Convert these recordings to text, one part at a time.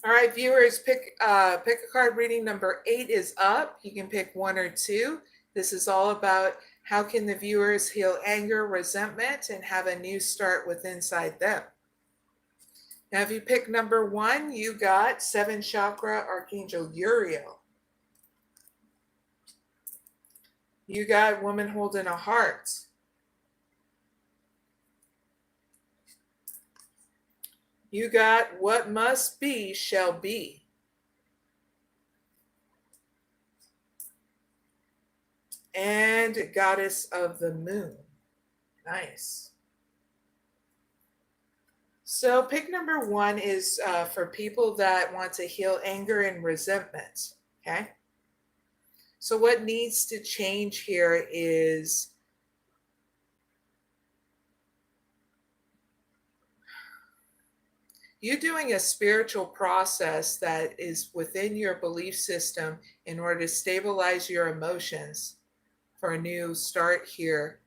All right, viewers, pick a card. Reading number 8 is up. You can pick 1 or 2. This is all about how can the viewers heal anger, resentment, and have a new start with inside them. Now, if you pick number 1, you got 7th chakra, Archangel Uriel. You got woman holding a heart. You got what must be shall be. And goddess of the moon. Nice. So pick number 1 is for people that want to heal anger and resentment. Okay. So what needs to change here is you doing a spiritual process that is within your belief system in order to stabilize your emotions for a new start here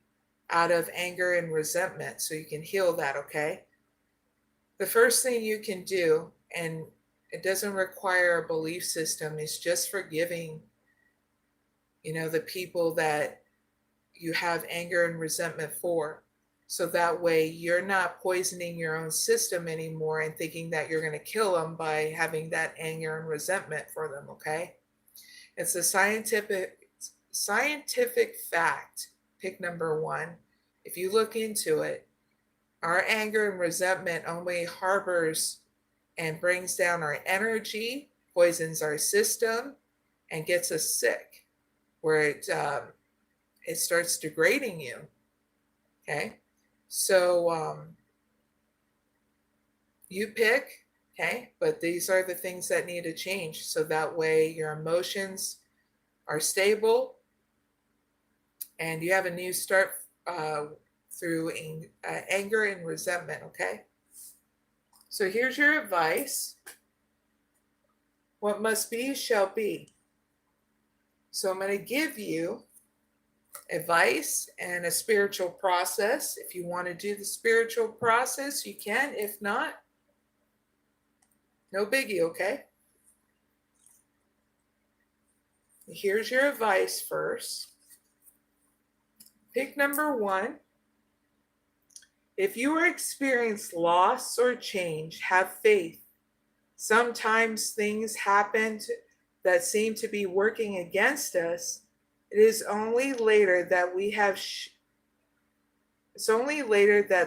out of anger and resentment so you can heal that, okay? The first thing you can do, and it doesn't require a belief system, is just forgiving, the people that you have anger and resentment for. So that way you're not poisoning your own system anymore and thinking that you're going to kill them by having that anger and resentment for them, okay? It's a scientific fact. Pick number 1. If you look into it, our anger and resentment only harbors and brings down our energy, poisons our system, and gets us sick, where it starts degrading you. Okay, so you pick, okay, but these are the things that need to change so that way your emotions are stable and you have a new start through anger and resentment, okay? So here's your advice. What must be shall be. So I'm going to give you advice and a spiritual process. If you want to do the spiritual process, you can. If not, no biggie, okay? Here's your advice first. Pick number 1. If you experience loss or change, have faith. Sometimes things happen that seem to be working against us. It is only later that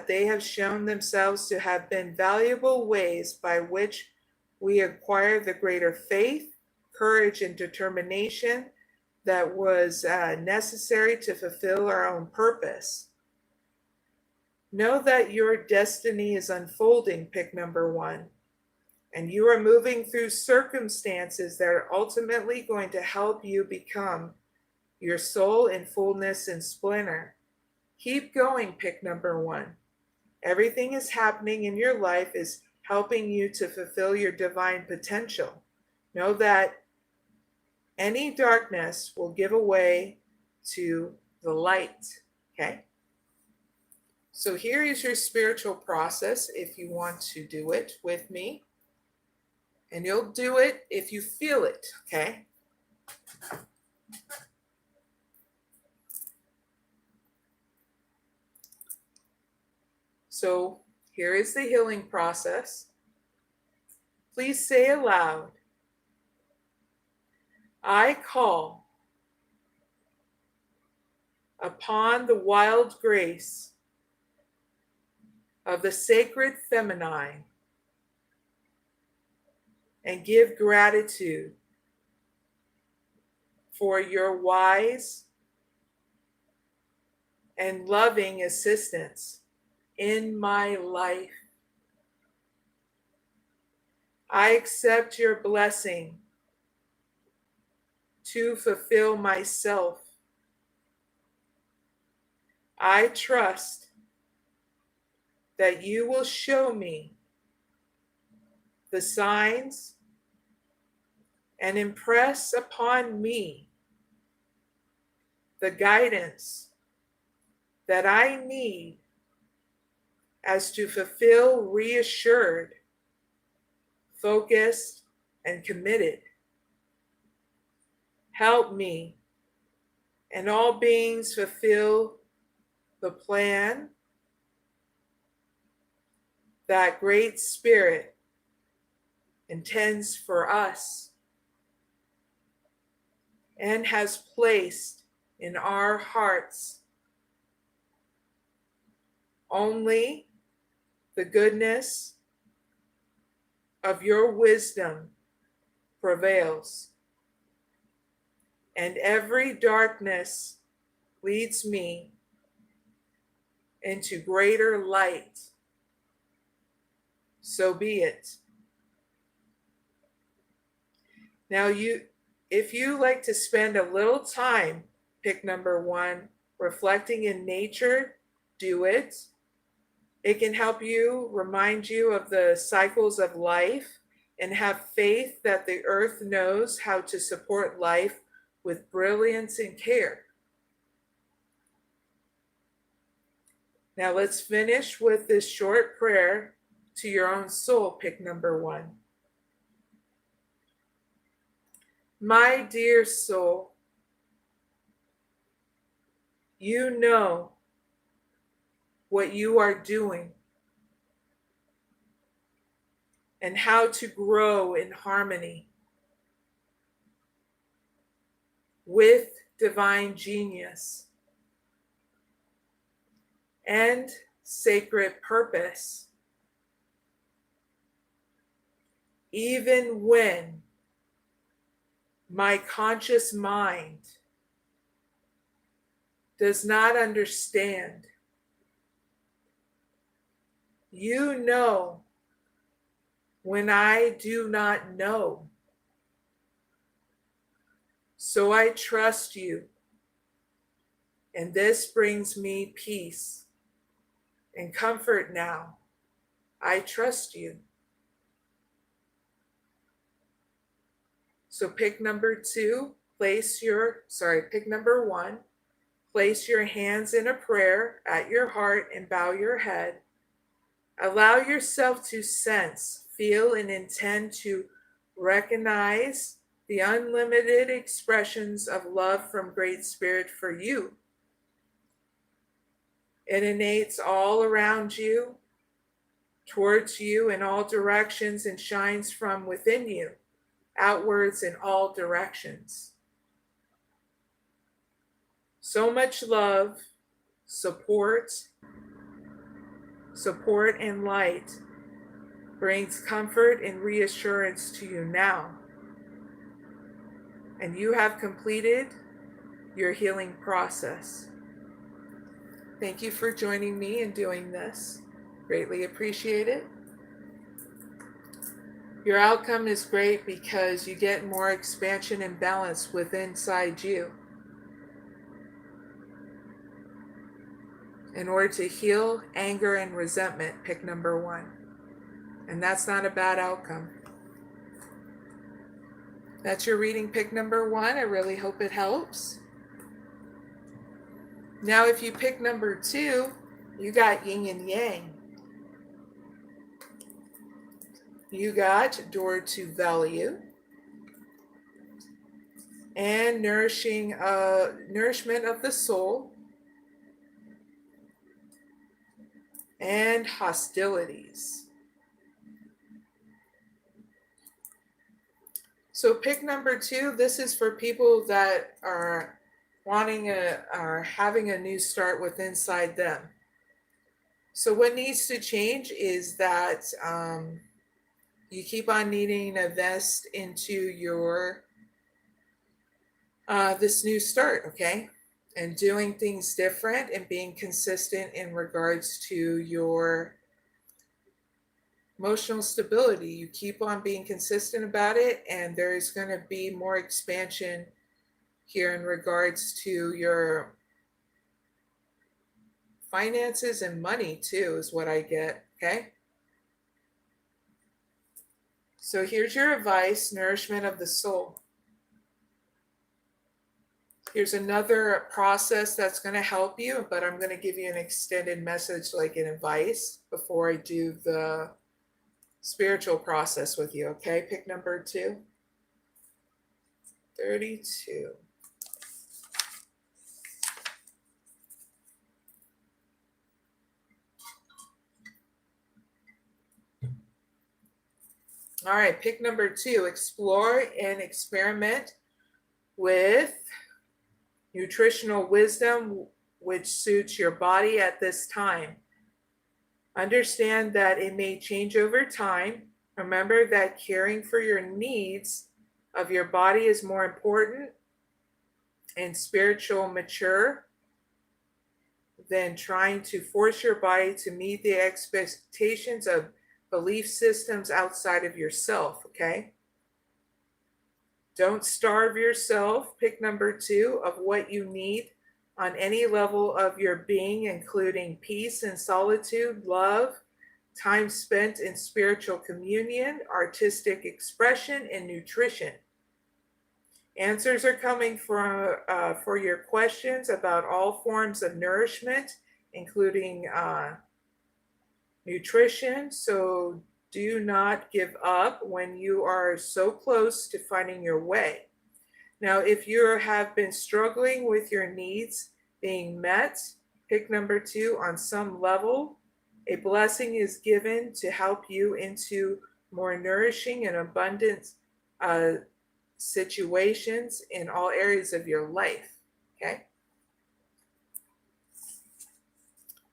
they have shown themselves to have been valuable ways by which we acquire the greater faith, courage, and determination that was necessary to fulfill our own purpose. Know that your destiny is unfolding, pick number 1, and you are moving through circumstances that are ultimately going to help you become your soul in fullness and splendor. Keep going, pick number 1. Everything is happening in your life is helping you to fulfill your divine potential. Know that any darkness will give way to the light, okay? So here is your spiritual process if you want to do it with me. And you'll do it if you feel it, okay? So here is the healing process. Please say aloud, I call upon the wild grace of the sacred feminine and give gratitude for your wise and loving assistance in my life. I accept your blessing to fulfill myself. I trust that you will show me the signs and impress upon me the guidance that I need as to fulfill reassured, focused, and committed. Help me and all beings fulfill the plan that Great Spirit intends for us and has placed in our hearts. Only the goodness of your wisdom prevails, and every darkness leads me into greater light. So be it. Now, if you like to spend a little time, pick number 1, reflecting in nature, do it. It can help you, remind you of the cycles of life, and have faith that the earth knows how to support life with brilliance and care. Now let's finish with this short prayer to your own soul, pick number 1. My dear soul, you know what you are doing and how to grow in harmony with divine genius and sacred purpose, even when my conscious mind does not understand. You know when I do not know. So I trust you, and this brings me peace and comfort now. I trust you. So pick number 2, pick number 1, place your hands in a prayer at your heart and bow your head. Allow yourself to sense, feel, and intend to recognize the unlimited expressions of love from Great Spirit for you. It emanates all around you, towards you in all directions, and shines from within you, outwards in all directions. So much love, support and light brings comfort and reassurance to you now. And you have completed your healing process. Thank you for joining me in doing this. Greatly appreciate it. Your outcome is great because you get more expansion and balance within inside you. In order to heal anger and resentment, pick number 1. And that's not a bad outcome. That's your reading, pick number 1. I really hope it helps. Now, if you pick number 2, you got yin and yang. You got door to value and nourishment of the soul and hostilities. So pick number 2. This is for people that are having a new start with inside them. So what needs to change is that you keep on needing to invest into your this new start, okay? And doing things different and being consistent in regards to your emotional stability. You keep on being consistent about it, and there's going to be more expansion here in regards to your finances and money too, is what I get, okay? So here's your advice, nourishment of the soul. Here's another process that's going to help you, but I'm going to give you an extended message like an advice before I do the spiritual process with you, okay? Pick number 2. 32. All right, pick number 2. Explore and experiment with nutritional wisdom which suits your body at this time. Understand that it may change over time. Remember that caring for your needs of your body is more important and spiritual mature than trying to force your body to meet the expectations of belief systems outside of yourself, okay? Don't starve yourself. Pick number 2 of what you need on any level of your being, including peace and solitude, love, time spent in spiritual communion, artistic expression, and nutrition. Answers are coming for your questions about all forms of nourishment, including nutrition. So do not give up when you are so close to finding your way. Now, if you have been struggling with your needs being met, pick number 2 on some level. A blessing is given to help you into more nourishing and abundant situations in all areas of your life. Okay.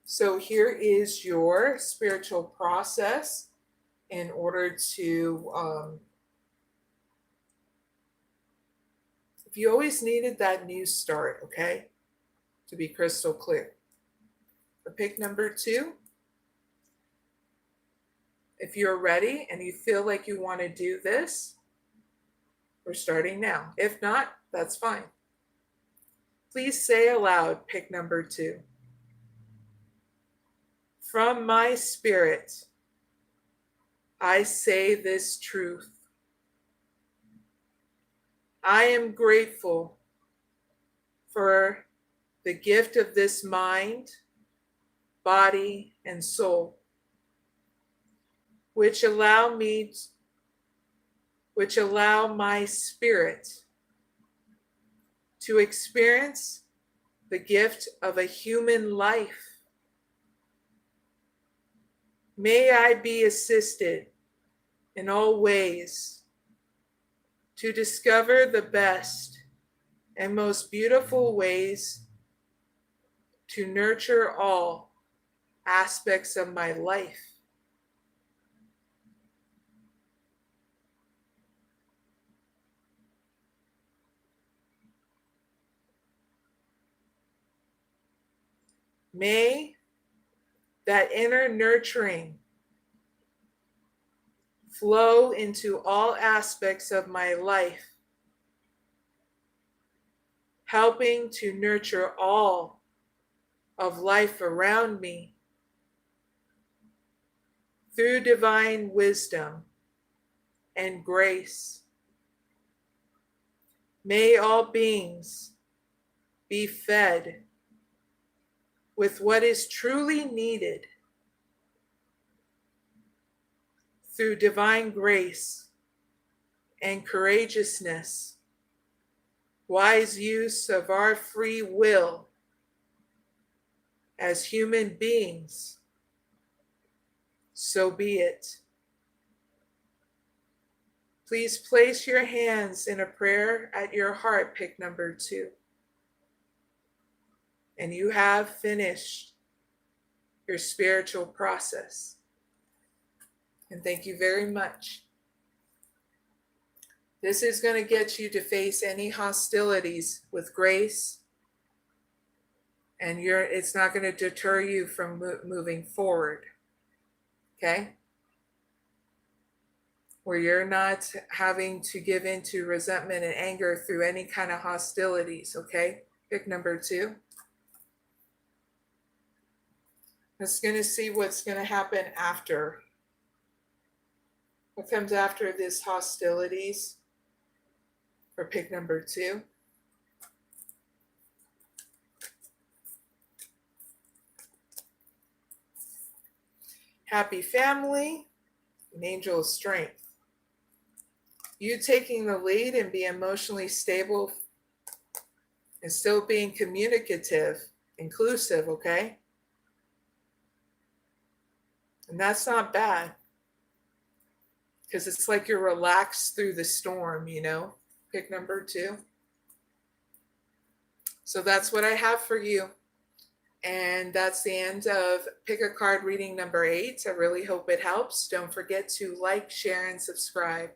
So here is your spiritual process in order to, if you always needed that new start, okay, to be crystal clear. For pick number 2, if you're ready and you feel like you want to do this, we're starting now. If not, that's fine. Please say aloud, pick number 2. From my spirit, I say this truth. I am grateful for the gift of this mind, body, and soul, which allow my spirit to experience the gift of a human life. May I be assisted in all ways to discover the best and most beautiful ways to nurture all aspects of my life. May that inner nurturing flow into all aspects of my life, helping to nurture all of life around me through divine wisdom and grace. May all beings be fed with what is truly needed through divine grace and courageousness, wise use of our free will as human beings. So be it. Please place your hands in a prayer at your heart, pick number 2. And you have finished your spiritual process. And thank you very much. This is going to get you to face any hostilities with grace, and it's not going to deter you from moving forward. Okay? Where you're not having to give in to resentment and anger through any kind of hostilities. Okay? Pick number 2. Let's going to see what's going to happen after. What comes after this hostilities for pick number 2? Happy family, an angel of strength. You taking the lead and be emotionally stable and still being communicative, inclusive, okay? And that's not bad, because it's like you're relaxed through the storm, you know? Pick number 2. So that's what I have for you. And that's the end of Pick a Card reading number 8. I really hope it helps. Don't forget to like, share, and subscribe.